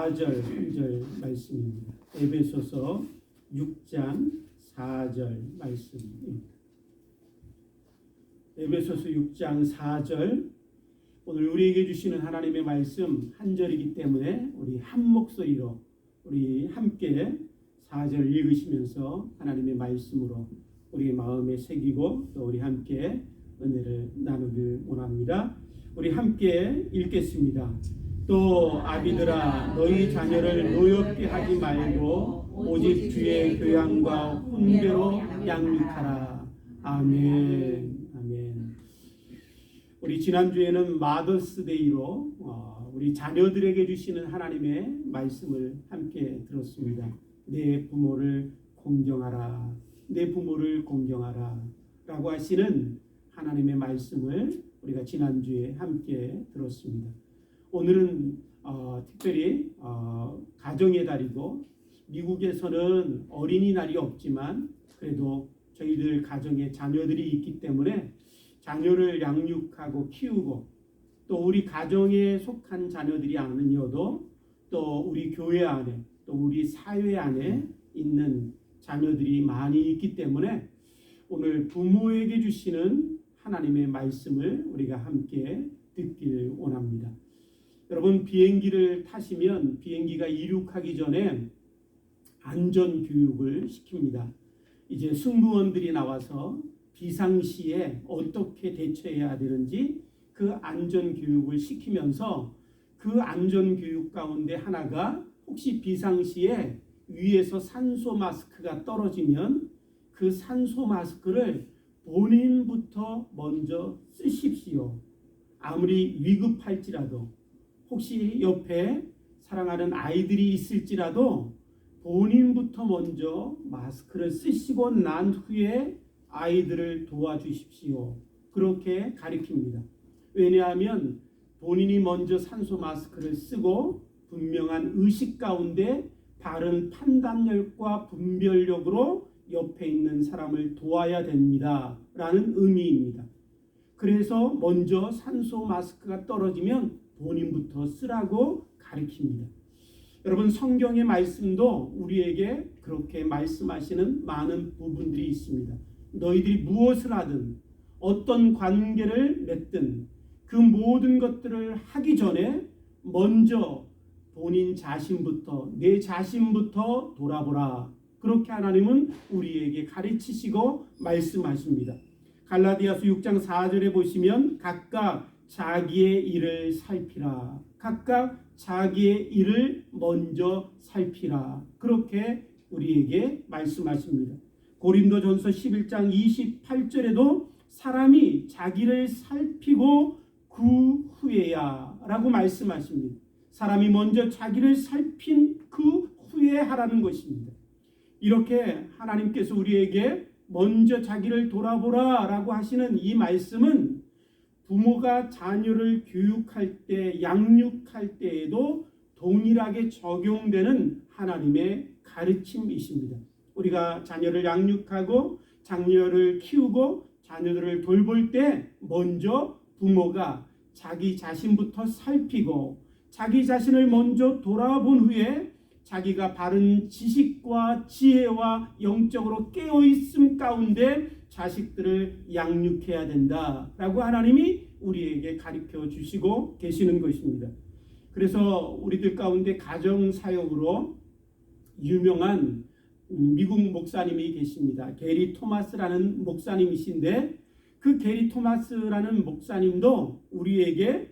4절 5절 말씀입니다. 에베소서 6장 4절 말씀입니다. 에베소서 6장 4절, 오늘 우리에게 주시는 하나님의 말씀 한 절이기 때문에 우리 한 목소리로 우리 함께 4절 읽으시면서 하나님의 말씀으로 우리 마음에 새기고 또 우리 함께 은혜를 나누길 원합니다. 우리 함께 읽겠습니다. 또 아비들아, 너희 자녀를 노엽게 하지 말고 오직 주의 교양과 훈계로 양육하라. 아멘. 아멘. 우리 지난주에는 마더스데이로 우리 자녀들에게 주시는 하나님의 말씀을 함께 들었습니다. 내 부모를 공경하라. 내 부모를 공경하라. 라고 하시는 하나님의 말씀을 우리가 지난주에 함께 들었습니다. 오늘은 특별히 가정의 달이고 미국에서는 어린이날이 없지만 그래도 저희들 가정에 자녀들이 있기 때문에 자녀를 양육하고 키우고 또 우리 가정에 속한 자녀들이 아니어도 또 우리 교회 안에 또 우리 사회 안에 있는 자녀들이 많이 있기 때문에 오늘 부모에게 주시는 하나님의 말씀을 우리가 함께 듣길 원합니다. 여러분, 비행기를 타시면 비행기가 이륙하기 전에 안전교육을 시킵니다. 이제 승무원들이 나와서 비상시에 어떻게 대처해야 되는지 그 안전교육을 시키면서 그 안전교육 가운데 하나가 혹시 비상시에 위에서 산소 마스크가 떨어지면 그 산소 마스크를 본인부터 먼저 쓰십시오. 아무리 위급할지라도 혹시 옆에 사랑하는 아이들이 있을지라도 본인부터 먼저 마스크를 쓰시고 난 후에 아이들을 도와주십시오. 그렇게 가르칩니다. 왜냐하면 본인이 먼저 산소 마스크를 쓰고 분명한 의식 가운데 바른 판단력과 분별력으로 옆에 있는 사람을 도와야 됩니다. 라는 의미입니다. 그래서 먼저 산소 마스크가 떨어지면 본인부터 쓰라고 가르칩니다. 여러분, 성경의 말씀도 우리에게 그렇게 말씀하시는 많은 부분들이 있습니다. 너희들이 무엇을 하든 어떤 관계를 맺든 그 모든 것들을 하기 전에 먼저 본인 자신부터, 내 자신부터 돌아보라. 그렇게 하나님은 우리에게 가르치시고 말씀하십니다. 갈라디아서 6장 4절에 보시면 각각 자기의 일을 살피라. 각각 자기의 일을 먼저 살피라. 그렇게 우리에게 말씀하십니다. 고린도전서 11장 28절에도 사람이 자기를 살피고 그 후에야 라고 말씀하십니다. 사람이 먼저 자기를 살핀 그 후에 하라는 것입니다. 이렇게 하나님께서 우리에게 먼저 자기를 돌아보라 라고 하시는 이 말씀은 부모가 자녀를 교육할 때, 양육할 때에도 동일하게 적용되는 하나님의 가르침이십니다. 우리가 자녀를 양육하고 자녀를 키우고 자녀들을 돌볼 때 먼저 부모가 자기 자신부터 살피고 자기 자신을 먼저 돌아본 후에 자기가 바른 지식과 지혜와 영적으로 깨어있음 가운데 자식들을 양육해야 된다라고 하나님이 우리에게 가르쳐 주시고 계시는 것입니다. 그래서 우리들 가운데 가정사역으로 유명한 미국 목사님이 계십니다. 게리 토마스라는 목사님이신데 그 게리 토마스라는 목사님도 우리에게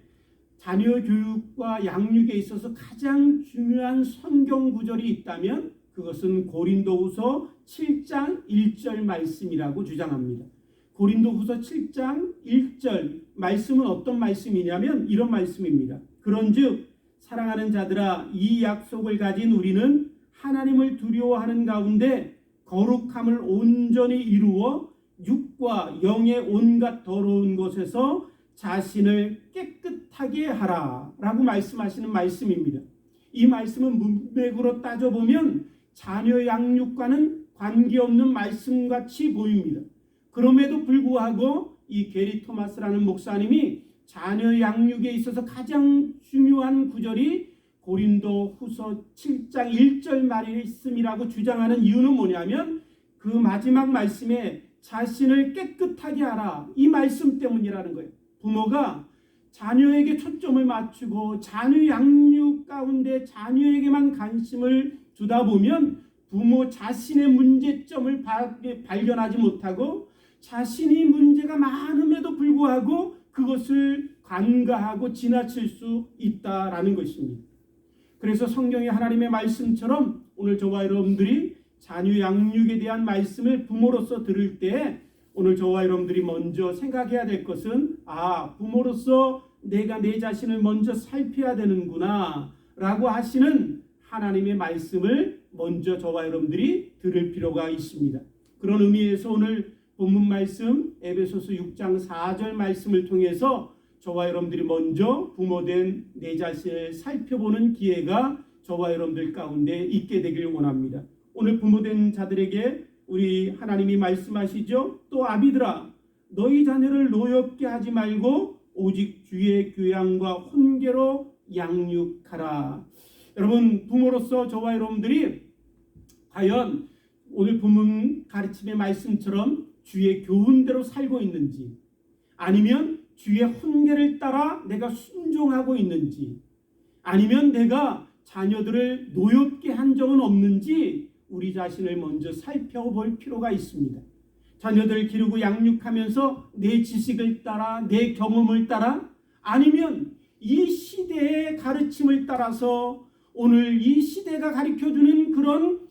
자녀 교육과 양육에 있어서 가장 중요한 성경 구절이 있다면 그것은 고린도후서 7장 1절 말씀이라고 주장합니다. 고린도후서 7장 1절 말씀은 어떤 말씀이냐면 이런 말씀입니다. 그런즉 사랑하는 자들아, 이 약속을 가진 우리는 하나님을 두려워하는 가운데 거룩함을 온전히 이루어 육과 영의 온갖 더러운 것에서 자신을 깨끗하게 하라 라고 말씀하시는 말씀입니다. 이 말씀은 문맥으로 따져보면 자녀 양육과는 관계없는 말씀같이 보입니다. 그럼에도 불구하고 이 게리 토마스라는 목사님이 자녀 양육에 있어서 가장 중요한 구절이 고린도 후서 7장 1절 말씀이라고 주장하는 이유는 뭐냐면 그 마지막 말씀에 자신을 깨끗하게 하라, 이 말씀 때문이라는 거예요. 부모가 자녀에게 초점을 맞추고 자녀 양육 가운데 자녀에게만 관심을 두다 보면 부모 자신의 문제점을 발견하지 못하고 자신이 문제가 많음에도 불구하고 그것을 간과하고 지나칠 수 있다라는 것입니다. 그래서 성경의 하나님의 말씀처럼 오늘 저와 여러분들이 자녀 양육에 대한 말씀을 부모로서 들을 때 오늘 저와 여러분들이 먼저 생각해야 될 것은 부모로서 내가 내 자신을 먼저 살펴야 되는구나 라고 하시는 하나님의 말씀을 먼저 저와 여러분들이 들을 필요가 있습니다. 그런 의미에서 오늘 본문 말씀 에베소서 6장 4절 말씀을 통해서 저와 여러분들이 먼저 부모된 내 자신을 살펴보는 기회가 저와 여러분들 가운데 있게 되길 원합니다. 오늘 부모된 자들에게 우리 하나님이 말씀하시죠. 또 아비들아 너희 자녀를 노엽게 하지 말고 오직 주의 교양과 훈계로 양육하라. 여러분, 부모로서 저와 여러분들이 과연 오늘 본문 가르침의 말씀처럼 주의 교훈대로 살고 있는지, 아니면 주의 훈계를 따라 내가 순종하고 있는지, 아니면 내가 자녀들을 노엽게 한 적은 없는지 우리 자신을 먼저 살펴볼 필요가 있습니다. 자녀들을 기르고 양육하면서 내 지식을 따라, 내 경험을 따라, 아니면 이 시대의 가르침을 따라서 오늘 이 시대가 가르쳐주는 그런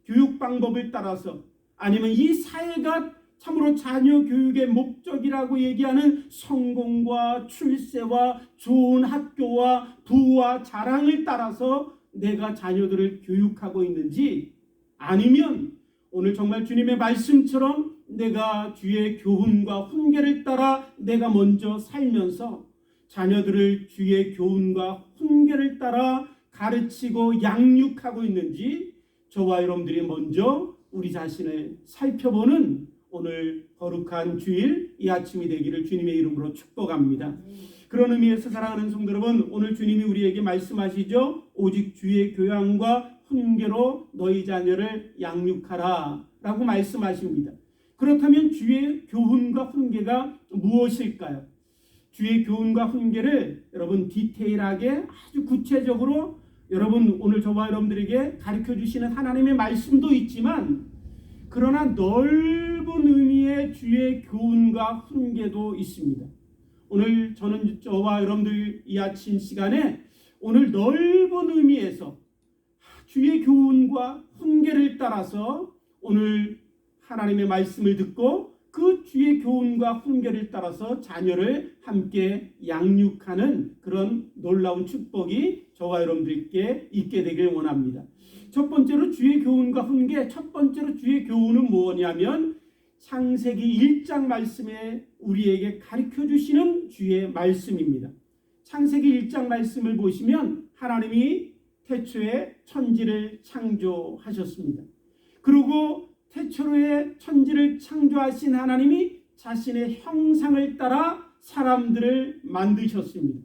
교육 방법을 따라서, 아니면 이 사회가 참으로 자녀 교육의 목적이라고 얘기하는 성공과 출세와 좋은 학교와 부와 자랑을 따라서 내가 자녀들을 교육하고 있는지, 아니면 오늘 정말 주님의 말씀처럼 내가 주의 교훈과 훈계를 따라 내가 먼저 살면서 자녀들을 주의 교훈과 훈계를 따라 가르치고 양육하고 있는지 저와 여러분들이 먼저 우리 자신을 살펴보는 오늘 거룩한 주일 이 아침이 되기를 주님의 이름으로 축복합니다. 그런 의미에서 사랑하는 성도 여러분, 오늘 주님이 우리에게 말씀하시죠. 오직 주의 교양과 훈계로 너희 자녀를 양육하라 라고 말씀하십니다. 그렇다면 주의 교훈과 훈계가 무엇일까요? 주의 교훈과 훈계를 여러분 디테일하게 아주 구체적으로 여러분 오늘 저와 여러분들에게 가르쳐 주시는 하나님의 말씀도 있지만, 그러나 넓은 의미의 주의 교훈과 훈계도 있습니다. 오늘 저는 저와 여러분들 이 아침 시간에 오늘 넓은 의미에서 주의 교훈과 훈계를 따라서 오늘 하나님의 말씀을 듣고 그 주의 교훈과 훈계를 따라서 자녀를 함께 양육하는 그런 놀라운 축복이 저와 여러분들께 있게 되길 원합니다. 첫 번째로 주의 교훈과 훈계, 첫 번째로 주의 교훈은 뭐냐면 창세기 1장 말씀에 우리에게 가르쳐 주시는 주의 말씀입니다. 창세기 1장 말씀을 보시면 하나님이 태초에 천지를 창조하셨습니다. 그리고 태초에 천지를 창조하신 하나님이 자신의 형상을 따라 사람들을 만드셨습니다.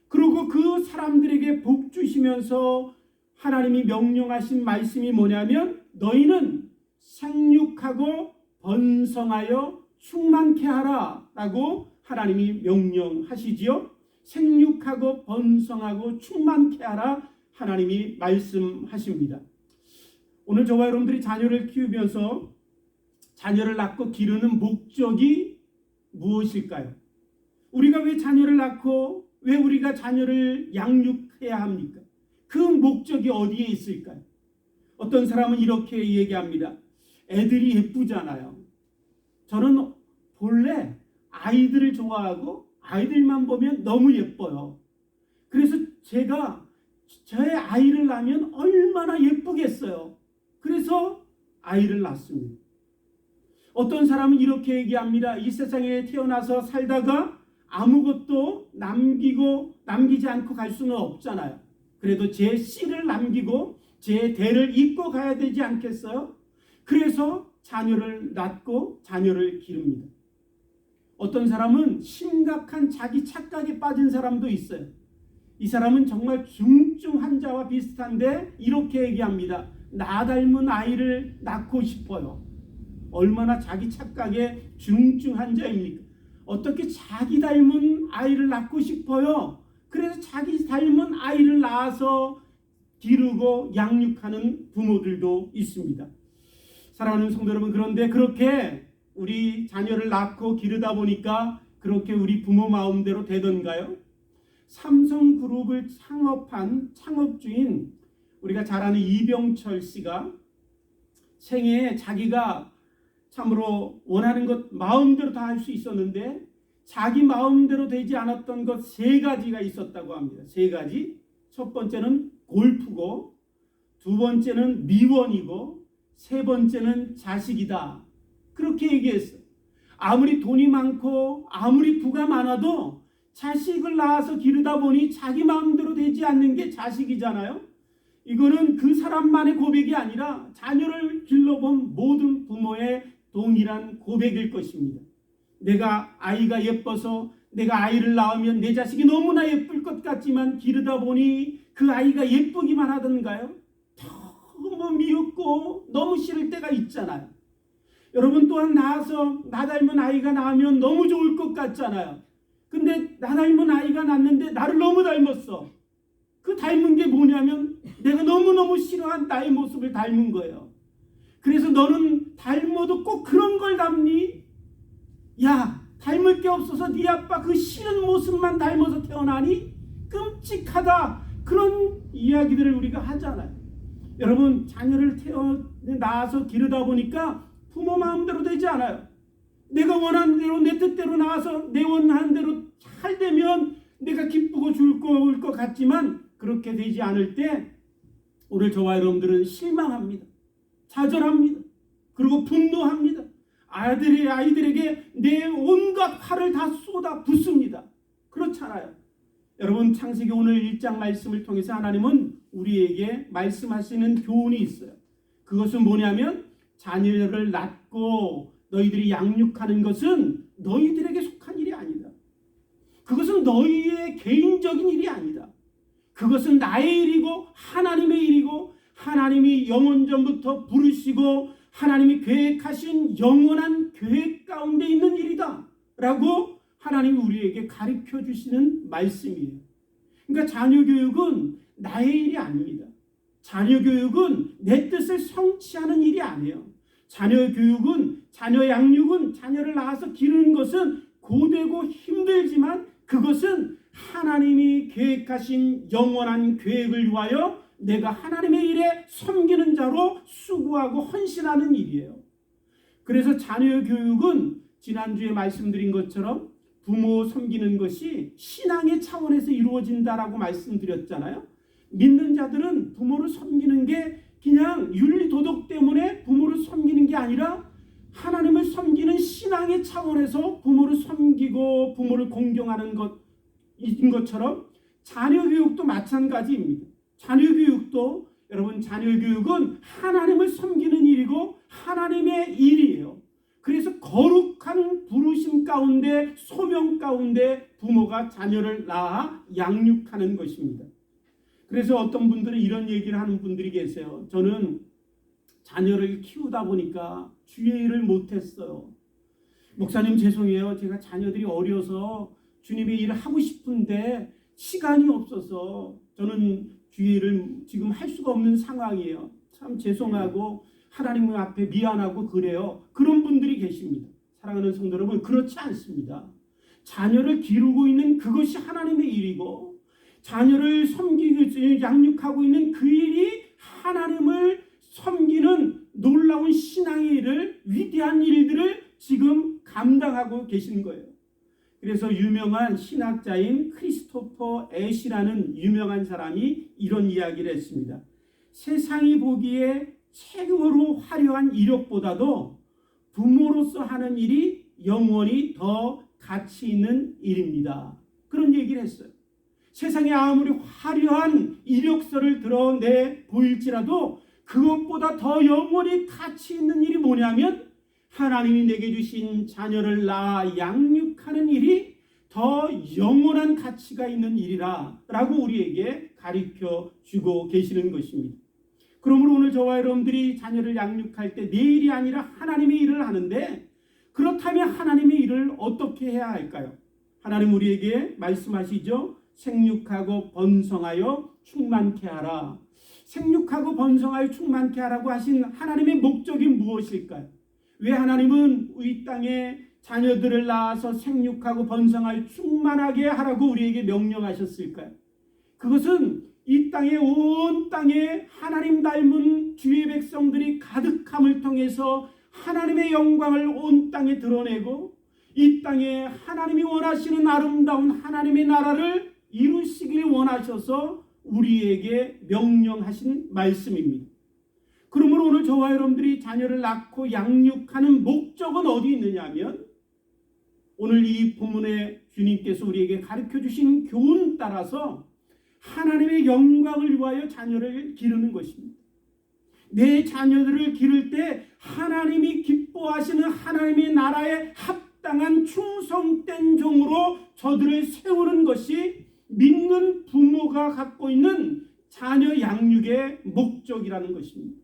그리고 그 사람들에게 복 주시면서 하나님이 명령하신 말씀이 뭐냐면 너희는 생육하고 번성하여 충만케 하라 라고 하나님이 명령하시지요. 생육하고 번성하고 충만케 하라 하나님이 말씀하십니다. 오늘 저와 여러분들이 자녀를 키우면서 자녀를 낳고 기르는 목적이 무엇일까요? 우리가 왜 자녀를 낳고 왜 우리가 자녀를 양육해야 합니까? 그 목적이 어디에 있을까요? 어떤 사람은 이렇게 얘기합니다. 애들이 예쁘잖아요. 저는 본래 아이들을 좋아하고 아이들만 보면 너무 예뻐요. 그래서 제가 저의 아이를 낳으면 얼마나 예쁘겠어요. 그래서 아이를 낳습니다. 어떤 사람은 이렇게 얘기합니다. 이 세상에 태어나서 살다가 아무것도 남기지 않고 갈 수는 없잖아요. 그래도 제 씨를 남기고 제 대를 잇고 가야 되지 않겠어요? 그래서 자녀를 낳고 자녀를 기릅니다. 어떤 사람은 심각한 자기 착각에 빠진 사람도 있어요. 이 사람은 정말 중증 환자와 비슷한데 이렇게 얘기합니다. 나 닮은 아이를 낳고 싶어요. 얼마나 자기 착각의 중증 환자입니까? 어떻게 자기 닮은 아이를 낳고 싶어요? 그래서 자기 닮은 아이를 낳아서 기르고 양육하는 부모들도 있습니다. 사랑하는 성도 여러분, 그런데 그렇게 우리 자녀를 낳고 기르다 보니까 그렇게 우리 부모 마음대로 되던가요? 삼성그룹을 창업한 창업주인 우리가 잘 아는 이병철 씨가 생애에 자기가 참으로 원하는 것 마음대로 다 할 수 있었는데 자기 마음대로 되지 않았던 것 세 가지가 있었다고 합니다. 세 가지. 첫 번째는 골프고, 두 번째는 미원이고, 세 번째는 자식이다. 그렇게 얘기했어요. 아무리 돈이 많고 아무리 부가 많아도 자식을 낳아서 기르다 보니 자기 마음대로 되지 않는 게 자식이잖아요. 이거는 그 사람만의 고백이 아니라 자녀를 길러본 모든 부모의 동일한 고백일 것입니다. 내가 아이가 예뻐서 내가 아이를 낳으면 내 자식이 너무나 예쁠 것 같지만 기르다 보니 그 아이가 예쁘기만 하던가요? 너무 미흡고 너무 싫을 때가 있잖아요. 여러분 또한 낳아서 나 닮은 아이가 낳으면 너무 좋을 것 같잖아요. 근데 나 닮은 아이가 낳는데 나를 너무 닮았어. 그 닮은 게 뭐냐면 내가 너무너무 싫어한 나의 모습을 닮은 거예요. 그래서 너는 닮아도 꼭 그런 걸 닮니? 야, 닮을 게 없어서 네 아빠 그 싫은 모습만 닮아서 태어나니? 끔찍하다. 그런 이야기들을 우리가 하잖아요. 여러분, 자녀를 낳아서 기르다 보니까 부모 마음대로 되지 않아요. 내가 원하는 대로 내 뜻대로 나와서 내 원하는 대로 잘 되면 내가 기쁘고 좋을 것 같지만 그렇게 되지 않을 때 오늘 저와 여러분들은 실망합니다. 좌절합니다. 그리고 분노합니다. 아이들에게 내 온갖 화를 다 쏟아 붓습니다. 그렇잖아요. 여러분, 창세기 오늘 1장 말씀을 통해서 하나님은 우리에게 말씀하시는 교훈이 있어요. 그것은 뭐냐면 자녀를 낳고 너희들이 양육하는 것은 너희들에게 속한 일이 아니다. 그것은 너희의 개인적인 일이 아니다. 그것은 나의 일이고 하나님의 일이고 하나님이 영원전부터 부르시고 하나님이 계획하신 영원한 계획 가운데 있는 일이다 라고 하나님이 우리에게 가르쳐 주시는 말씀이에요. 그러니까 자녀 교육은 나의 일이 아닙니다. 자녀 교육은 내 뜻을 성취하는 일이 아니에요. 자녀 교육은, 자녀 양육은, 자녀를 낳아서 기르는 것은 고되고 힘들지만 그것은 하나님이 계획하신 영원한 계획을 위하여 내가 하나님의 일에 섬기는 자로 수고하고 헌신하는 일이에요. 그래서 자녀 교육은 지난주에 말씀드린 것처럼 부모 섬기는 것이 신앙의 차원에서 이루어진다라고 말씀드렸잖아요. 믿는 자들은 부모를 섬기는 게 그냥 윤리 도덕 때문에 부모를 섬기는 게 아니라 하나님을 섬기는 신앙의 차원에서 부모를 섬기고 부모를 공경하는 것인 것처럼 자녀 교육도 마찬가지입니다. 자녀 교육도 여러분, 자녀 교육은 하나님을 섬기는 일이고 하나님의 일이에요. 그래서 거룩한 부르심 가운데, 소명 가운데 부모가 자녀를 낳아 양육하는 것입니다. 그래서 어떤 분들은 이런 얘기를 하는 분들이 계세요. 저는 자녀를 키우다 보니까 주의 일을 못했어요. 목사님 죄송해요. 제가 자녀들이 어려서 주님의 일을 하고 싶은데 시간이 없어서 저는 주의 일을 지금 할 수가 없는 상황이에요. 참 죄송하고 하나님 앞에 미안하고 그래요. 그런 분들이 계십니다. 사랑하는 성도 여러분, 그렇지 않습니다. 자녀를 기르고 있는 그것이 하나님의 일이고 자녀를 섬기고 양육하고 있는 그 일이 하나님을 섬기는 놀라운 신앙의 일을, 위대한 일들을 지금 감당하고 계신 거예요. 그래서 유명한 신학자인 크리스토퍼 애시라는 유명한 사람이 이런 이야기를 했습니다. 세상이 보기에 최고로 화려한 이력보다도 부모로서 하는 일이 영원히 더 가치 있는 일입니다. 그런 얘기를 했어요. 세상에 아무리 화려한 이력서를 드러내 보일지라도 그것보다 더 영원히 가치 있는 일이 뭐냐면 하나님이 내게 주신 자녀를 낳아 양육하는 일이 더 영원한 가치가 있는 일이라 라고 우리에게 가르쳐 주고 계시는 것입니다. 그러므로 오늘 저와 여러분들이 자녀를 양육할 때 내 일이 아니라 하나님의 일을 하는데, 그렇다면 하나님의 일을 어떻게 해야 할까요? 하나님 우리에게 말씀하시죠. 생육하고 번성하여 충만케 하라. 생육하고 번성하여 충만케 하라고 하신 하나님의 목적이 무엇일까요? 왜 하나님은 이 땅에 자녀들을 낳아서 생육하고 번성하여 충만하게 하라고 우리에게 명령하셨을까요? 그것은 이 땅에, 온 땅에 하나님 닮은 주의 백성들이 가득함을 통해서 하나님의 영광을 온 땅에 드러내고, 이 땅에 하나님이 원하시는 아름다운 하나님의 나라를 이루시길 원하셔서 우리에게 명령하신 말씀입니다. 그러므로 오늘 저와 여러분들이 자녀를 낳고 양육하는 목적은 어디 있느냐 하면, 오늘 이 본문에 주님께서 우리에게 가르쳐 주신 교훈 따라서 하나님의 영광을 위하여 자녀를 기르는 것입니다. 내 자녀들을 기를 때 하나님이 기뻐하시는 하나님의 나라에 합당한 충성된 종으로 저들을 세우는 것이 믿는 부모가 갖고 있는 자녀 양육의 목적이라는 것입니다.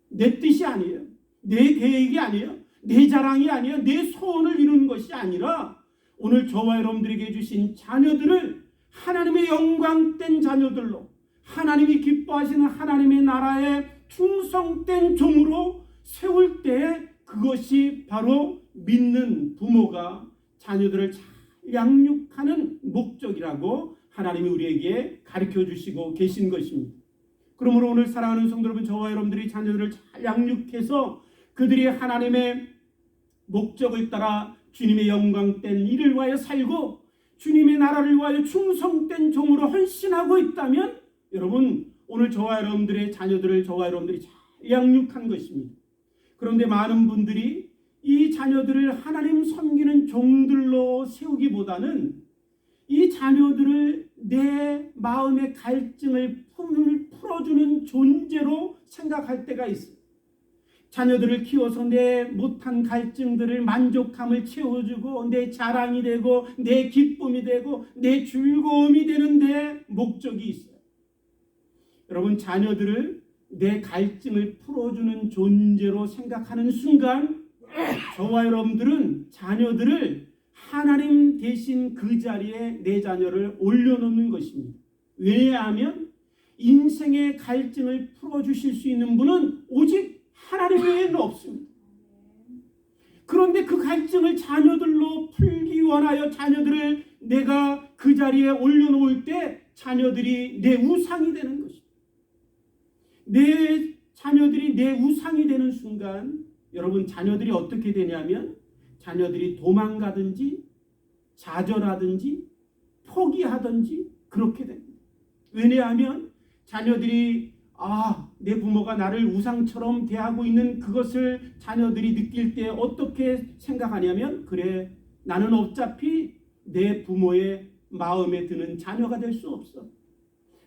내 뜻이 아니에요. 내 계획이 아니에요. 내 자랑이 아니에요. 내 소원을 이루는 것이 아니라, 오늘 저와 여러분들에게 주신 자녀들을 하나님의 영광된 자녀들로, 하나님이 기뻐하시는 하나님의 나라에 충성된 종으로 세울 때, 그것이 바로 믿는 부모가 자녀들을 잘 양육하는 목적이라고 하나님이 우리에게 가르쳐 주시고 계신 것입니다. 그러므로 오늘 사랑하는 성도 여러분, 저와 여러분들이 자녀들을 잘 양육해서 그들이 하나님의 목적을 따라 주님의 영광된 일을 위하여 살고 주님의 나라를 위하여 충성된 종으로 헌신하고 있다면, 여러분, 오늘 저와 여러분들의 자녀들을 저와 여러분들이 잘 양육한 것입니다. 그런데 많은 분들이 이 자녀들을 하나님 섬기는 종들로 세우기보다는 이 자녀들을 내 마음의 갈증을 풀어주는 존재로 생각할 때가 있어요. 자녀들을 키워서 내 못한 갈증들을 만족함을 채워주고 내 자랑이 되고 내 기쁨이 되고 내 즐거움이 되는 데 목적이 있어요. 여러분, 자녀들을 내 갈증을 풀어주는 존재로 생각하는 순간, 저와 여러분들은 자녀들을 하나님 대신 그 자리에 내 자녀를 올려놓는 것입니다. 왜냐하면 인생의 갈증을 풀어주실 수 있는 분은 오직 하나님 외에는 없습니다. 그런데 그 갈증을 자녀들로 풀기 원하여 자녀들을 내가 그 자리에 올려놓을 때 자녀들이 내 우상이 되는 것입니다. 내 자녀들이 내 우상이 되는 순간, 여러분, 자녀들이 어떻게 되냐면 자녀들이 도망가든지 좌절하든지 포기하든지 그렇게 됩니다. 왜냐하면 자녀들이 내 부모가 나를 우상처럼 대하고 있는 그것을 자녀들이 느낄 때 어떻게 생각하냐면, 그래, 나는 어차피 내 부모의 마음에 드는 자녀가 될 수 없어.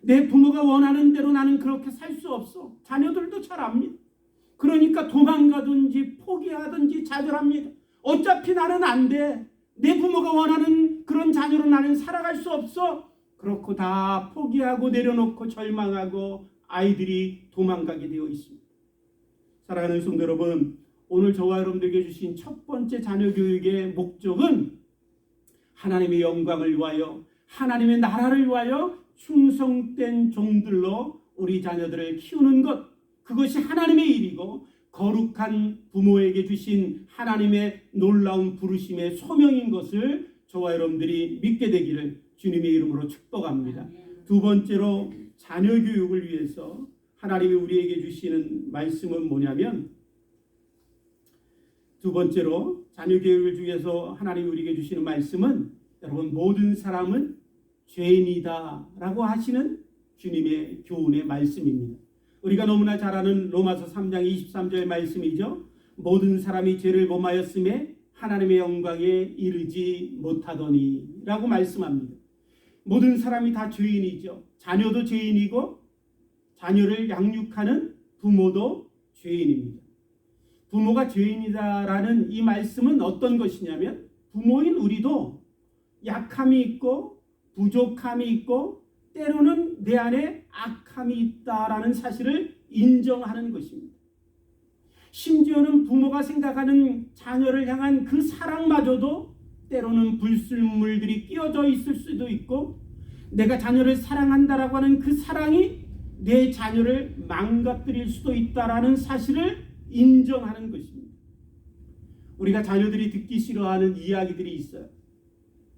내 부모가 원하는 대로 나는 그렇게 살 수 없어. 자녀들도 잘 압니다. 그러니까 도망가든지 포기하든지 좌절합니다. 어차피 나는 안 돼. 내 부모가 원하는 그런 자녀로 나는 살아갈 수 없어. 그렇고 다 포기하고 내려놓고 절망하고 아이들이 도망가게 되어 있습니다. 사랑하는 성도 여러분, 오늘 저와 여러분들에게 주신 첫 번째 자녀 교육의 목적은 하나님의 영광을 위하여, 하나님의 나라를 위하여 충성된 종들로 우리 자녀들을 키우는 것, 그것이 하나님의 일이고 거룩한 부모에게 주신 하나님의 놀라운 부르심의 소명인 것을 저와 여러분들이 믿게 되기를 주님의 이름으로 축복합니다. 두 번째로 자녀 교육을 위해서 하나님이 우리에게 주시는 말씀은 뭐냐면, 두 번째로 자녀 교육을 위해서 하나님이 우리에게 주시는 말씀은, 여러분, 모든 사람은 죄인이다 라고 하시는 주님의 교훈의 말씀입니다. 우리가 너무나 잘 아는 로마서 3장 23절 말씀이죠. 모든 사람이 죄를 범하였음에 하나님의 영광에 이르지 못하더니 라고 말씀합니다. 모든 사람이 다 죄인이죠. 자녀도 죄인이고 자녀를 양육하는 부모도 죄인입니다. 부모가 죄인이다라는 이 말씀은 어떤 것이냐면, 부모인 우리도 약함이 있고 부족함이 있고 때로는 내 안에 악함이 있다라는 사실을 인정하는 것입니다. 심지어는 부모가 생각하는 자녀를 향한 그 사랑마저도 때로는 불순물들이 끼어져 있을 수도 있고, 내가 자녀를 사랑한다라고 하는 그 사랑이 내 자녀를 망가뜨릴 수도 있다라는 사실을 인정하는 것입니다. 우리가 자녀들이 듣기 싫어하는 이야기들이 있어요.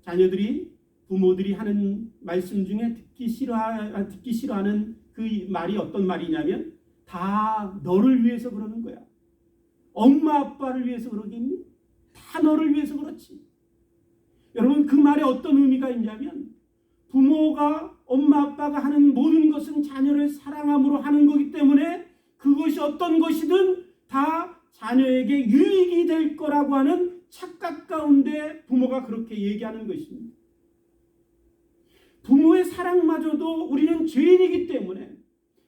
자녀들이 부모들이 하는 말씀 중에 듣기 싫어하는 그 말이 어떤 말이냐면, 다 너를 위해서 그러는 거야. 엄마 아빠를 위해서 그러겠니? 다 너를 위해서 그렇지. 여러분, 그 말에 어떤 의미가 있냐면, 부모가 엄마 아빠가 하는 모든 것은 자녀를 사랑함으로 하는 거기 때문에 그것이 어떤 것이든 다 자녀에게 유익이 될 거라고 하는 착각 가운데 부모가 그렇게 얘기하는 것입니다. 부모의 사랑마저도 우리는 죄인이기 때문에,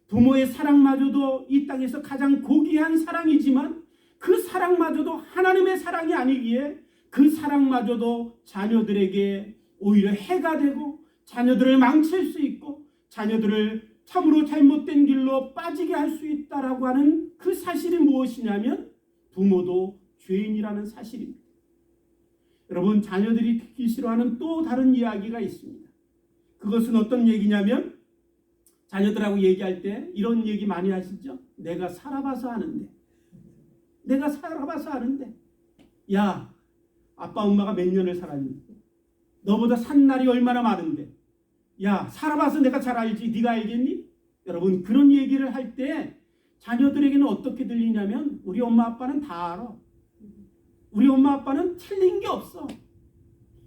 부모의 사랑마저도 이 땅에서 가장 고귀한 사랑이지만 그 사랑마저도 하나님의 사랑이 아니기에 그 사랑마저도 자녀들에게 오히려 해가 되고 자녀들을 망칠 수 있고 자녀들을 참으로 잘못된 길로 빠지게 할 수 있다라고 하는 그 사실이 무엇이냐면 부모도 죄인이라는 사실입니다. 여러분, 자녀들이 듣기 싫어하는 또 다른 이야기가 있습니다. 그것은 어떤 얘기냐면, 자녀들하고 얘기할 때 이런 얘기 많이 하시죠? 내가 살아봐서 아는데. 내가 살아봐서 아는데. 야, 아빠 엄마가 몇 년을 살았니? 너보다 산 날이 얼마나 많은데. 야, 살아봐서 내가 잘 알지. 네가 알겠니? 여러분, 그런 얘기를 할 때 자녀들에게는 어떻게 들리냐면, 우리 엄마 아빠는 다 알아. 우리 엄마 아빠는 틀린 게 없어.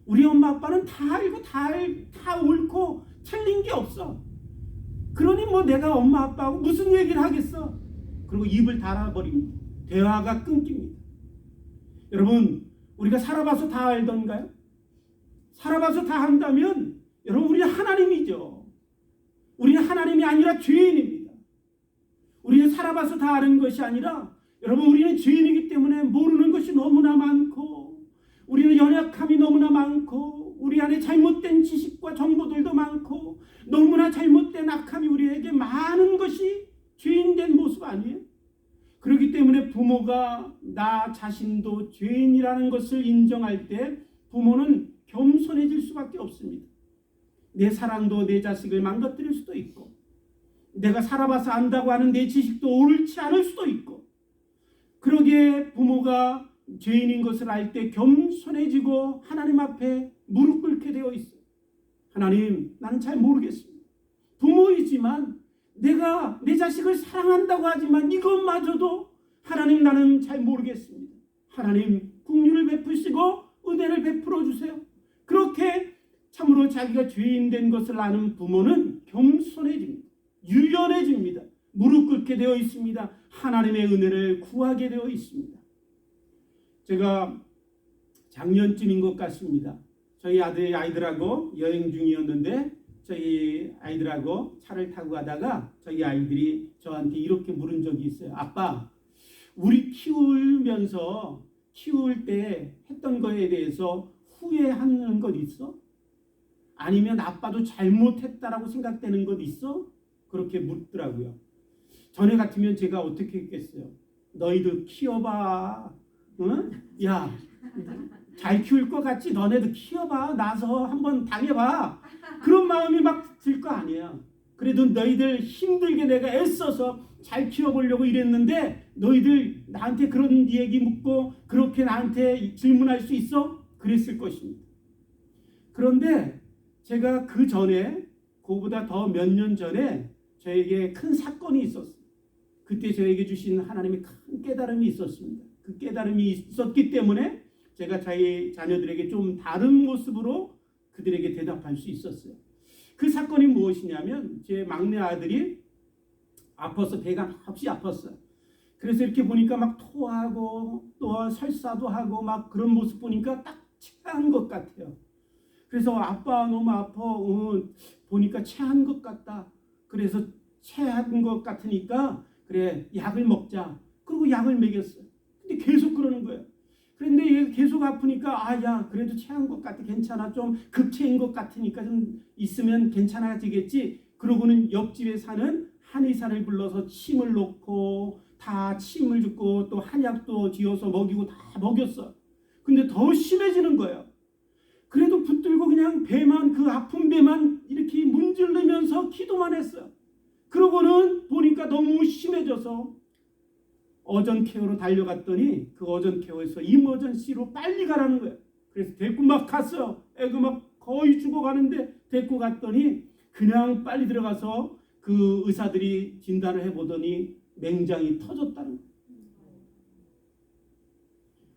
우리 엄마 아빠는 다 알고 다 옳고 틀린 게 없어. 그러니 뭐 내가 엄마 아빠하고 무슨 얘기를 하겠어. 그리고 입을 닫아버립니다. 대화가 끊깁니다. 여러분, 우리가 살아봐서 다 알던가요? 살아봐서 다 한다면 여러분, 우리는 하나님이죠. 우리는 하나님이 아니라 죄인입니다. 우리는 살아봐서 다 아는 것이 아니라, 여러분, 우리는 죄인이기 때문에 모르는 것이 너무나 많고, 우리는 연약함이 너무나 많고, 우리 안에 잘못된 지식과 정보들도 많고, 너무나 잘못된 악함이 우리에게 많은 것이 죄인된 모습 아니에요? 그렇기 때문에 부모가 나 자신도 죄인이라는 것을 인정할 때 부모는 겸손해질 수밖에 없습니다. 내 사랑도 내 자식을 망가뜨릴 수도 있고, 내가 살아봐서 안다고 하는 내 지식도 옳지 않을 수도 있고, 그러기에 부모가 죄인인 것을 알 때 겸손해지고 하나님 앞에 무릎 꿇게 되어 있어요. 하나님, 나는 잘 모르겠습니다. 부모이지만 내가 내 자식을 사랑한다고 하지만 이것마저도 하나님, 나는 잘 모르겠습니다. 하나님, 긍휼을 베푸시고 은혜를 베풀어 주세요. 그렇게 참으로 자기가 죄인된 것을 아는 부모는 겸손해집니다. 유연해집니다. 무릎 꿇게 되어 있습니다. 하나님의 은혜를 구하게 되어 있습니다. 제가 작년쯤인 것 같습니다. 저희 아이들하고 여행 중이었는데, 저희 아이들하고 차를 타고 가다가 저희 아이들이 저한테 이렇게 물은 적이 있어요. 아빠, 우리 키울 때 했던 거에 대해서 후회하는 것 있어? 아니면 아빠도 잘못했다라고 생각되는 것 있어? 그렇게 묻더라고요. 전에 같으면 제가 어떻게 했겠어요? 너희도 키워봐. 응? 야, 잘 키울 것 같지? 너네도 키워봐. 나서 한번 당해봐. 그런 마음이 막 들 거 아니에요. 그래도 너희들 힘들게 내가 애써서 잘 키워보려고 이랬는데 너희들 나한테 그런 얘기 묻고 그렇게 나한테 질문할 수 있어? 그랬을 것입니다. 그런데 제가 그 전에, 그보다 더 몇 년 전에 저에게 큰 사건이 있었어요. 그때 저에게 주신 하나님의 큰 깨달음이 있었습니다. 그 깨달음이 있었기 때문에 제가 저희 자녀들에게 좀 다른 모습으로 그들에게 대답할 수 있었어요. 그 사건이 무엇이냐면, 제 막내 아들이 아파서 배가 없이 아팠어요. 그래서 이렇게 보니까 막 토하고 또 설사도 하고 막 그런 모습 보니까 딱 체한 것 같아요. 그래서 아빠 너무 아파. 보니까 체한 것 같다. 그래서 체한 것 같으니까 그래, 약을 먹자. 그리고 약을 먹였어요. 근데 계속 그러는 거예요. 그런데 얘가 계속 아프니까 야 그래도 체한 것 같아, 괜찮아, 좀 급체인 것 같으니까 좀 있으면 괜찮아지겠지. 그러고는 옆집에 사는 한의사를 불러서 침을 놓고 다 침을 줍고 또 한약도 지어서 먹이고 다 먹였어. 근데 더 심해지는 거예요. 그래도 붙들고 그냥 배만, 그 아픈 배만 이렇게 문지르면서 기도만 했어요. 그러고는 보니까 너무 심해져서 어전 케어로 달려갔더니 그 어전 케어에서 이머전시로 빨리 가라는 거예요. 그래서 데리고 막 갔어요. 애가 막 거의 죽어가는데 데리고 갔더니 그냥 빨리 들어가서 그 의사들이 진단을 해보더니 맹장이 터졌다는 거예요.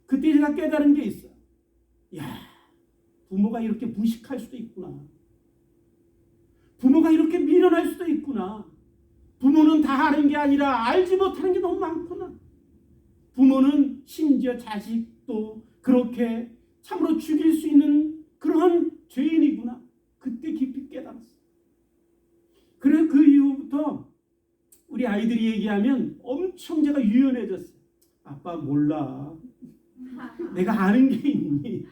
그때 제가 깨달은 게 있어요. 야, 부모가 이렇게 무식할 수도 있구나. 부모가 이렇게 미련할 수도 있구나. 부모는 다 아는 게 아니라 알지 못하는 게 너무 많구나. 부모는 심지어 자식도 그렇게 참으로 죽일 수 있는 그러한 죄인이구나. 그때 깊이 깨달았어. 그래서 그 이후부터 우리 아이들이 얘기하면 엄청 제가 유연해졌어요. 아빠 몰라. 내가 아는 게 있니?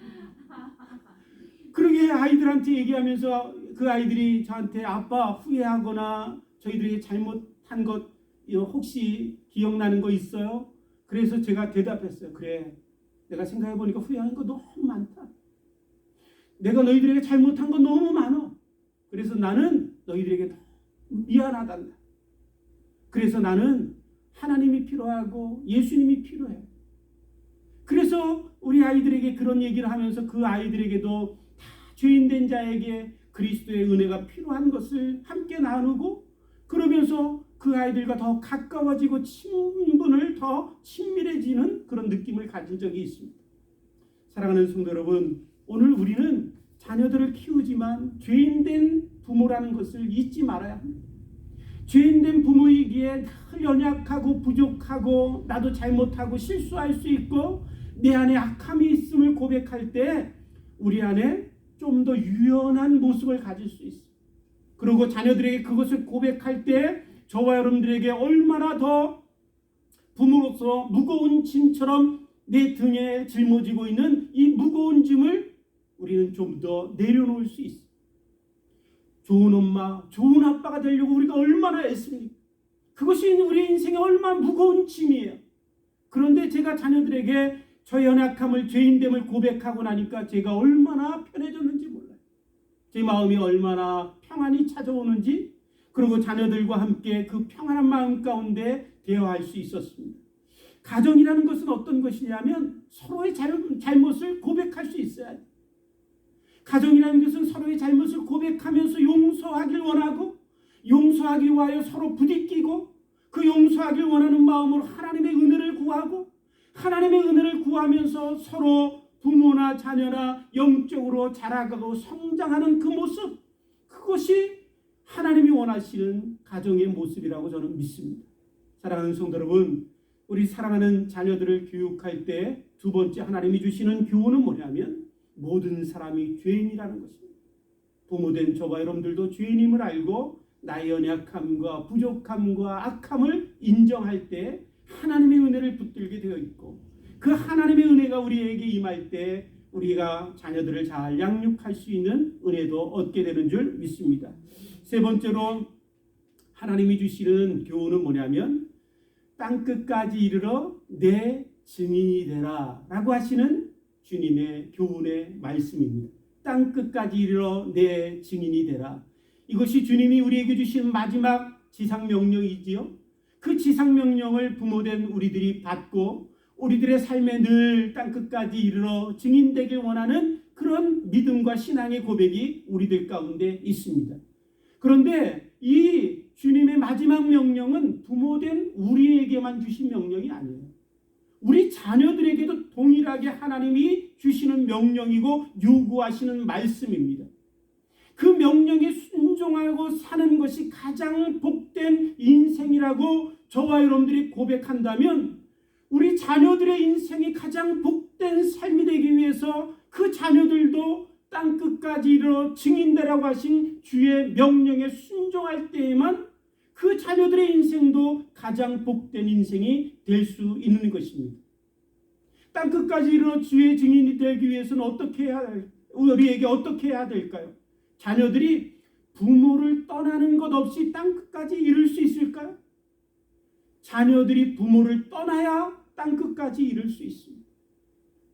그러게 아이들한테 얘기하면서 그 아이들이 저한테 아빠 후회하거나 저희들이 잘못한 것 혹시 기억나는 거 있어요? 그래서 제가 대답했어요. 그래, 내가 생각해보니까 후회하는 거 너무 많다. 내가 너희들에게 잘못한 거 너무 많아. 그래서 나는 너희들에게 미안하단다. 그래서 나는 하나님이 필요하고 예수님이 필요해. 그래서 우리 아이들에게 그런 얘기를 하면서 그 아이들에게도 다 죄인된 자에게 그리스도의 은혜가 필요한 것을 함께 나누고, 그러면서 그 아이들과 더 가까워지고 친분을 더 친밀해지는 그런 느낌을 가진 적이 있습니다. 사랑하는 성도 여러분, 오늘 우리는 자녀들을 키우지만 죄인된 부모라는 것을 잊지 말아야 합니다. 죄인된 부모이기에 늘 연약하고 부족하고 나도 잘못하고 실수할 수 있고 내 안에 악함이 있음을 고백할 때 우리 안에 좀 더 유연한 모습을 가질 수 있어요. 그리고 자녀들에게 그것을 고백할 때 저와 여러분들에게 얼마나 더 부모로서 무거운 짐처럼 내 등에 짊어지고 있는 이 무거운 짐을 우리는 좀 더 내려놓을 수 있어요. 좋은 엄마, 좋은 아빠가 되려고 우리가 얼마나 애씁니까? 그것이 우리 인생에 얼마나 무거운 짐이에요. 그런데 제가 자녀들에게 저 연약함을, 죄인됨을 고백하고 나니까 제가 얼마나 편해졌는지 몰라요. 제 마음이 얼마나 평안이 찾아오는지, 그리고 자녀들과 함께 그 평안한 마음 가운데 대화할 수 있었습니다. 가정이라는 것은 어떤 것이냐면 서로의 잘못을 고백할 수 있어야 돼요. 가정이라는 것은 서로의 잘못을 고백하면서 용서하길 원하고, 용서하기 위하여 서로 부딪히고, 그 용서하길 원하는 마음으로 하나님의 은혜를 구하고, 하나님의 은혜를 구하면서 서로 부모나 자녀나 영적으로 자라가고 성장하는 그 모습, 그것이 하나님이 원하시는 가정의 모습이라고 저는 믿습니다. 사랑하는 성도 여러분, 우리 사랑하는 자녀들을 교육할 때 두 번째 하나님이 주시는 교훈은 뭐냐면 모든 사람이 죄인이라는 것입니다. 부모된 저와 여러분들도 죄인임을 알고 나의 연약함과 부족함과 악함을 인정할 때 하나님의 은혜를 붙들게 되어 있고, 그 하나님의 은혜가 우리에게 임할 때 우리가 자녀들을 잘 양육할 수 있는 은혜도 얻게 되는 줄 믿습니다. 세 번째로 하나님이 주시는 교훈은 뭐냐면 땅끝까지 이르러 내 증인이 되라 라고 하시는 주님의 교훈의 말씀입니다. 땅끝까지 이르러 내 증인이 되라. 이것이 주님이 우리에게 주신 마지막 지상명령이지요. 그 지상명령을 부모된 우리들이 받고 우리들의 삶에 늘 땅끝까지 이르러 증인되길 원하는 그런 믿음과 신앙의 고백이 우리들 가운데 있습니다. 그런데 이 주님의 마지막 명령은 부모된 우리에게만 주신 명령이 아니에요. 우리 자녀들에게도 동일하게 하나님이 주시는 명령이고 요구하시는 말씀입니다. 그 명령에 순종하고 사는 것이 가장 복된 인생이라고 저와 여러분들이 고백한다면, 우리 자녀들의 인생이 가장 복된 삶이 되기 위해서 그 자녀들도 땅끝까지 이르러 증인되라고 하신 주의 명령에 순종할 때에만 그 자녀들의 인생도 가장 복된 인생이 될 수 있는 것입니다. 땅끝까지 이르러 주의 증인이 되기 위해서는 우리에게 어떻게 해야 될까요? 자녀들이 부모를 떠나는 것 없이 땅끝까지 이룰 수 있을까요? 자녀들이 부모를 떠나야 땅끝까지 이룰 수 있습니다.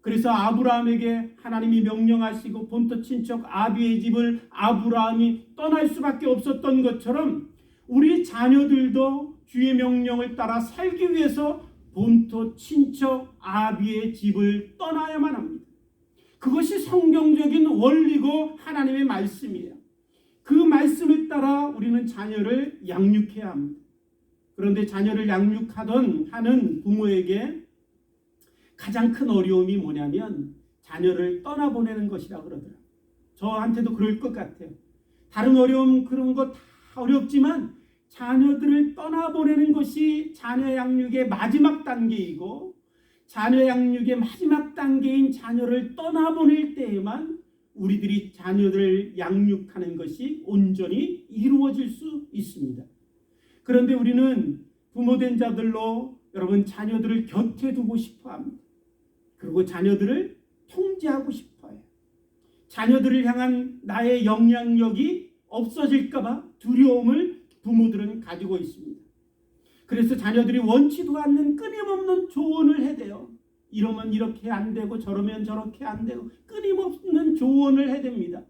그래서 아브라함에게 하나님이 명령하시고 본토 친척 아비의 집을 아브라함이 떠날 수밖에 없었던 것처럼 우리 자녀들도 주의 명령을 따라 살기 위해서 본토 친척 아비의 집을 떠나야만 합니다. 그것이 성경적인 원리고 하나님의 말씀이에요. 그 말씀을 따라 우리는 자녀를 양육해야 합니다. 그런데 자녀를 하는 부모에게 가장 큰 어려움이 뭐냐면 자녀를 떠나보내는 것이라 그러더라고요. 저한테도 그럴 것 같아요. 다른 어려움 그런 거 다 어렵지만 자녀들을 떠나보내는 것이 자녀 양육의 마지막 단계이고 자녀 양육의 마지막 단계인 자녀를 떠나보낼 때에만 우리들이 자녀들을 양육하는 것이 온전히 이루어질 수 있습니다. 그런데 우리는 부모된 자들로 여러분 자녀들을 곁에 두고 싶어 합니다. 그리고 자녀들을 통제하고 싶어 해요. 자녀들을 향한 나의 영향력이 없어질까 봐 두려움을 부모들은 가지고 있습니다. 그래서 자녀들이 원치도 않는 끊임없는 조언을 해대요. 이러면 이렇게 안 되고 저러면 저렇게 안 되고 끊임없는 조언을 해댑니다.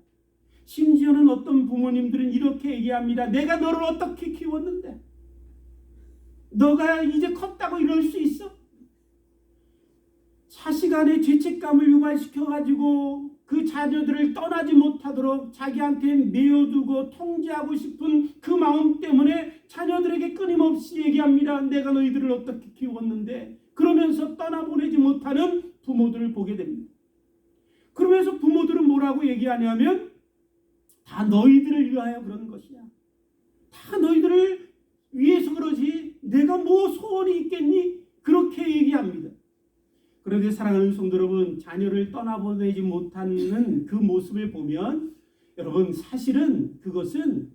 심지어는 어떤 부모님들은 이렇게 얘기합니다. 내가 너를 어떻게 키웠는데? 너가 이제 컸다고 이럴 수 있어? 자식 안에 죄책감을 유발시켜가지고 그 자녀들을 떠나지 못하도록 자기한테 메어두고 통제하고 싶은 그 마음 때문에 자녀들에게 끊임없이 얘기합니다. 내가 너희들을 어떻게 키웠는데? 그러면서 떠나보내지 못하는 부모들을 보게 됩니다. 그러면서 부모들은 뭐라고 얘기하냐면 다 너희들을 위하여 그런 것이야. 다 너희들을 위해서 그러지 내가 뭐 소원이 있겠니? 그렇게 얘기합니다. 그런데 사랑하는 성도 여러분, 자녀를 떠나보내지 못하는 그 모습을 보면 여러분 사실은 그것은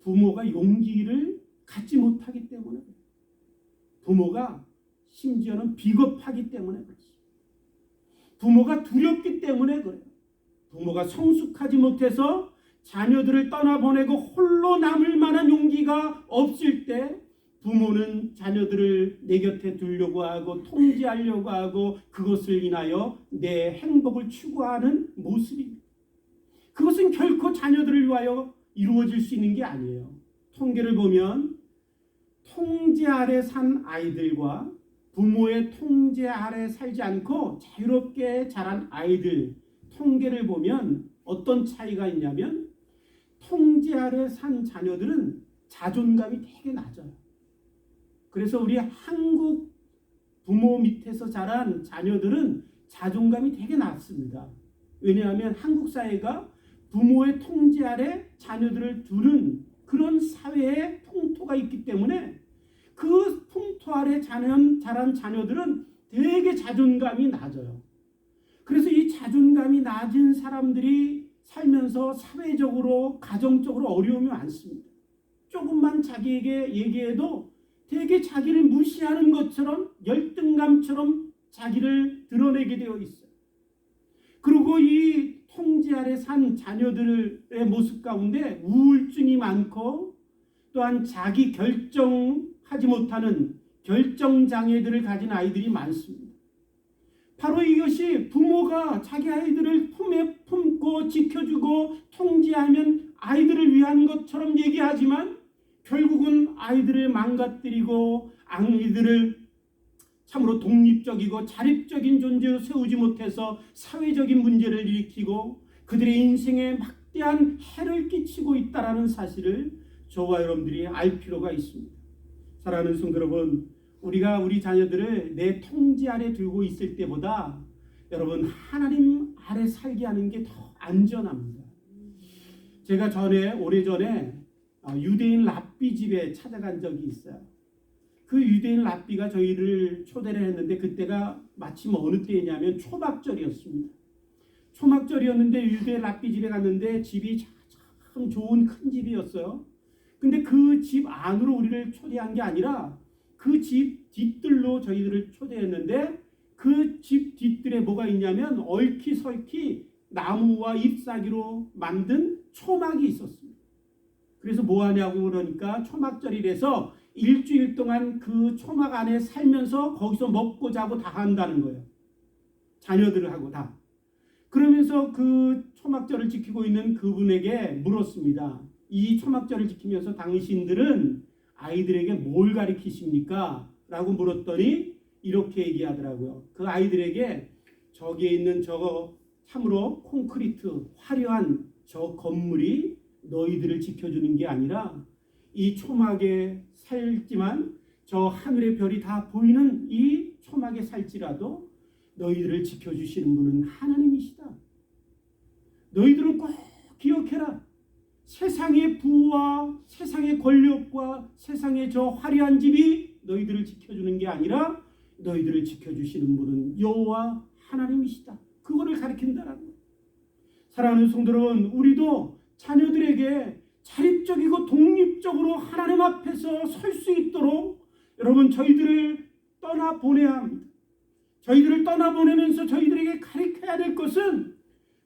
부모가 용기를 갖지 못하기 때문에 그래요. 부모가 심지어는 비겁하기 때문에 그렇습니다. 부모가 두렵기 때문에 그래요. 부모가 성숙하지 못해서 자녀들을 떠나보내고 홀로 남을 만한 용기가 없을 때 부모는 자녀들을 내 곁에 두려고 하고 통제하려고 하고 그것을 인하여 내 행복을 추구하는 모습입니다. 그것은 결코 자녀들을 위하여 이루어질 수 있는 게 아니에요. 통계를 보면 통제 아래 산 아이들과 부모의 통제 아래 살지 않고 자유롭게 자란 아이들 통계를 보면 어떤 차이가 있냐면 통제 아래 산 자녀들은 자존감이 되게 낮아요. 그래서 우리 한국 부모 밑에서 자란 자녀들은 자존감이 되게 낮습니다. 왜냐하면 한국 사회가 부모의 통제 아래 자녀들을 두는 그런 사회의 풍토가 있기 때문에 그 풍토 아래 자란 자녀들은 되게 자존감이 낮아요. 그래서 이 자존감이 낮은 사람들이 살면서 사회적으로 가정적으로 어려움이 많습니다. 조금만 자기에게 얘기해도 되게 자기를 무시하는 것처럼 열등감처럼 자기를 드러내게 되어 있어요. 그리고 이 통제 아래 산 자녀들의 모습 가운데 우울증이 많고 또한 자기 결정하지 못하는 결정장애들을 가진 아이들이 많습니다. 바로 이것이 부모가 자기 아이들을 품에 품고 지켜주고 통제하면 아이들을 위한 것처럼 얘기하지만 결국은 아이들을 망가뜨리고 아이들을 참으로 독립적이고 자립적인 존재로 세우지 못해서 사회적인 문제를 일으키고 그들의 인생에 막대한 해를 끼치고 있다는 사실을 저와 여러분들이 알 필요가 있습니다. 사랑하는 성도 여러분, 우리가 우리 자녀들을 내 통제 아래 두고 있을 때보다 여러분 하나님 아래 살게 하는 게 더 안전합니다. 제가 오래전에 유대인 랍비 집에 찾아간 적이 있어요. 그 유대인 랍비가 저희를 초대를 했는데 그때가 마침 어느 때냐면 초막절이었습니다. 초막절이었는데 유대인 랍비 집에 갔는데 집이 참 좋은 큰 집이었어요. 근데 그 집 안으로 우리를 초대한 게 아니라 그 집 뒤뜰로 저희들을 초대했는데 그 집 뒤뜰에 뭐가 있냐면 얼키설키 나무와 잎사귀로 만든 초막이 있었습니다. 그래서 뭐 하냐고 그러니까 초막절이라서 일주일 동안 그 초막 안에 살면서 거기서 먹고 자고 다 한다는 거예요. 자녀들하고 다. 그러면서 그 초막절을 지키고 있는 그분에게 물었습니다. 이 초막절을 지키면서 당신들은 아이들에게 뭘 가르치십니까? 라고 물었더니 이렇게 얘기하더라고요. 그 아이들에게 저기에 있는 저거 참으로 콘크리트 화려한 저 건물이 너희들을 지켜주는 게 아니라 이 초막에 살지만 저 하늘의 별이 다 보이는 이 초막에 살지라도 너희들을 지켜주시는 분은 하나님이시다. 너희들은 꼭 기억해라. 세상의 부와 세상의 권력과 세상의 저 화려한 집이 너희들을 지켜주는 게 아니라 너희들을 지켜주시는 분은 여호와 하나님이시다. 그거를 가르친다라는 거예요. 사랑하는 성도 여러분, 우리도 자녀들에게 자립적이고 독립적으로 하나님 앞에서 설 수 있도록 여러분 저희들을 떠나보내야 합니다. 저희들을 떠나보내면서 저희들에게 가르쳐야 될 것은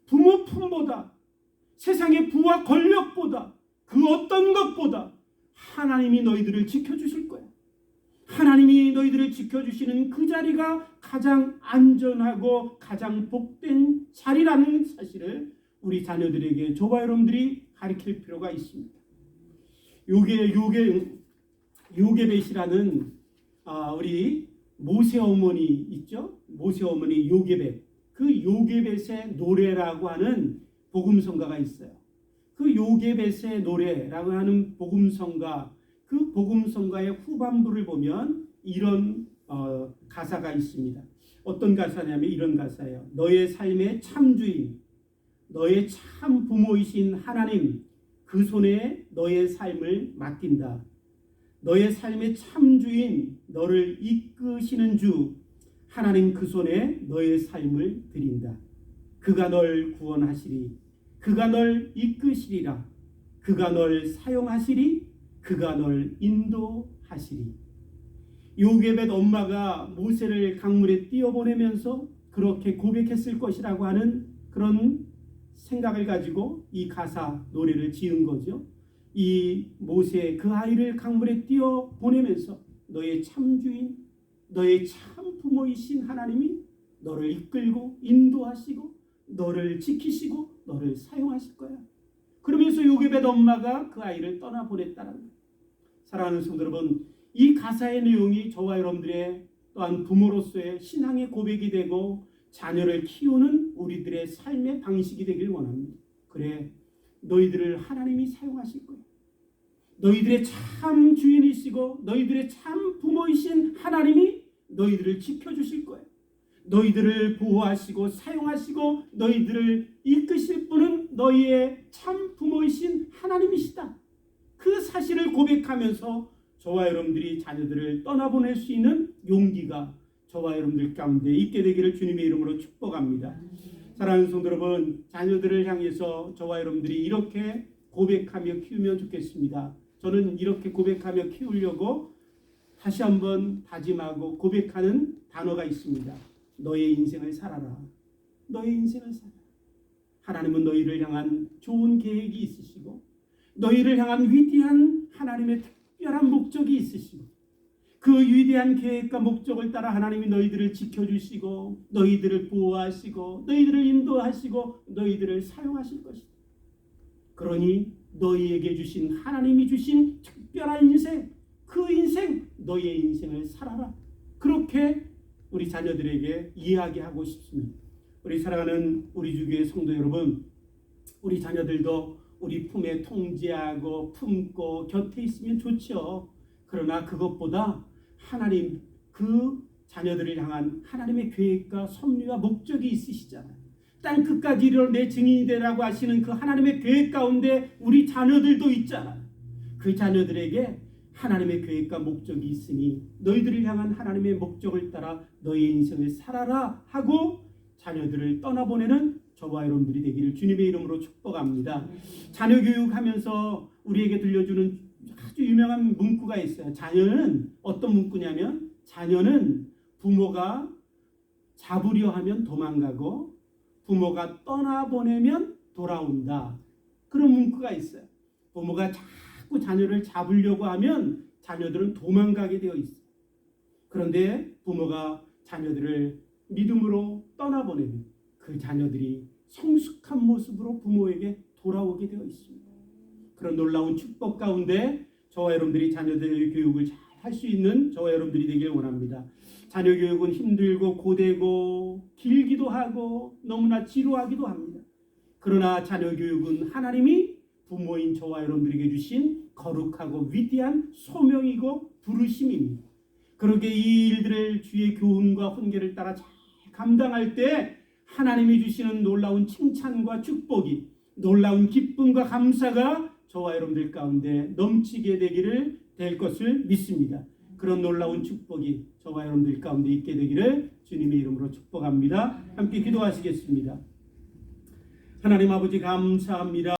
부모 품보다 세상의 부와 권력보다 그 어떤 것보다 하나님이 너희들을 지켜주실 거야. 하나님이 너희들을 지켜주시는 그 자리가 가장 안전하고 가장 복된 자리라는 사실을 우리 자녀들에게 저와 여러분들이 가르칠 필요가 있습니다. 요게벳이라는 우리 모세 어머니 있죠? 모세 어머니 요게벳. 그 요게벳의 노래라고 하는 복음성가가 있어요. 그 요게벳의 노래라고 하는 복음성가, 그 복음성가의 후반부를 보면 이런 가사가 있습니다. 어떤 가사냐면 이런 가사예요. 너의 삶의 참주인, 너의 참 부모이신 하나님, 그 손에 너의 삶을 맡긴다. 너의 삶의 참주인, 너를 이끄시는 주 하나님 그 손에 너의 삶을 드린다. 그가 널 구원하시리. 그가 널 이끄시리라. 그가 널 사용하시리. 그가 널 인도하시리. 요게벳 엄마가 모세를 강물에 띄어보내면서 그렇게 고백했을 것이라고 하는 그런 생각을 가지고 이 가사 노래를 지은 거죠. 이 모세 그 아이를 강물에 띄어보내면서 너의 참주인, 너의 참 부모이신 하나님이 너를 이끌고 인도하시고 너를 지키시고 너를 사용하실 거야. 그러면서 요게벳 엄마가 그 아이를 떠나보냈다는 거예요. 사랑하는 성도 여러분, 이 가사의 내용이 저와 여러분들의 또한 부모로서의 신앙의 고백이 되고 자녀를 키우는 우리들의 삶의 방식이 되길 원합니다. 그래, 너희들을 하나님이 사용하실 거야. 너희들의 참 주인이시고 너희들의 참 부모이신 하나님이 너희들을 지켜주실 거야. 너희들을 보호하시고 사용하시고 너희들을 이끄실 분은 너희의 참 부모이신 하나님이시다. 그 사실을 고백하면서 저와 여러분들이 자녀들을 떠나보낼 수 있는 용기가 저와 여러분들 가운데 있게 되기를 주님의 이름으로 축복합니다. 사랑하는 성도 여러분, 자녀들을 향해서 저와 여러분들이 이렇게 고백하며 키우면 좋겠습니다. 저는 이렇게 고백하며 키우려고 다시 한번 다짐하고 고백하는 단어가 있습니다. 너의 인생을 살아라. 너의 인생을 살아라. 하나님은 너희를 향한 좋은 계획이 있으시고 너희를 향한 위대한 하나님의 특별한 목적이 있으시고 그 위대한 계획과 목적을 따라 하나님이 너희들을 지켜주시고 너희들을 보호하시고 너희들을 인도하시고 너희들을 사용하실 것이다. 그러니 너희에게 주신 하나님이 주신 특별한 인생, 그 인생, 너희의 인생을 살아라. 그렇게 우리 자녀들에게 이야기하고 싶습니다. 우리 사랑하는 우리 주교의 성도 여러분, 우리 자녀들도 우리 품에 통제하고 품고 곁에 있으면 좋죠. 그러나 그것보다 하나님, 그 자녀들을 향한 하나님의 계획과 섭리와 목적이 있으시잖아요. 땅 끝까지 이르러 내 증인이 되라고 하시는 그 하나님의 계획 가운데 우리 자녀들도 있잖아요. 그 자녀들에게 하나님의 계획과 목적이 있으니 너희들을 향한 하나님의 목적을 따라 너희 인생을 살아라 하고 자녀들을 떠나보내는 저와 여러분들이 되기를 주님의 이름으로 축복합니다. 자녀 교육하면서 우리에게 들려주는 아주 유명한 문구가 있어요. 자녀는 어떤 문구냐면 자녀는 부모가 잡으려 하면 도망가고 부모가 떠나보내면 돌아온다. 그런 문구가 있어요. 부모가 자꾸 자녀를 잡으려고 하면 자녀들은 도망가게 되어 있어요. 그런데 부모가 자녀들을 믿음으로 떠나보내면 그 자녀들이 성숙한 모습으로 부모에게 돌아오게 되어 있습니다. 그런 놀라운 축복 가운데 저와 여러분들이 자녀들의 교육을 잘 할 수 있는 저와 여러분들이 되길 원합니다. 자녀 교육은 힘들고 고되고 길기도 하고 너무나 지루하기도 합니다. 그러나 자녀 교육은 하나님이 부모인 저와 여러분들에게 주신 거룩하고 위대한 소명이고 부르심입니다. 그러게 이 일들을 주의 교훈과 훈계를 따라 잘 감당할 때 하나님이 주시는 놀라운 칭찬과 축복이, 놀라운 기쁨과 감사가 저와 여러분들 가운데 넘치게 될 것을 믿습니다. 그런 놀라운 축복이 저와 여러분들 가운데 있게 되기를 주님의 이름으로 축복합니다. 함께 기도하시겠습니다. 하나님 아버지 감사합니다.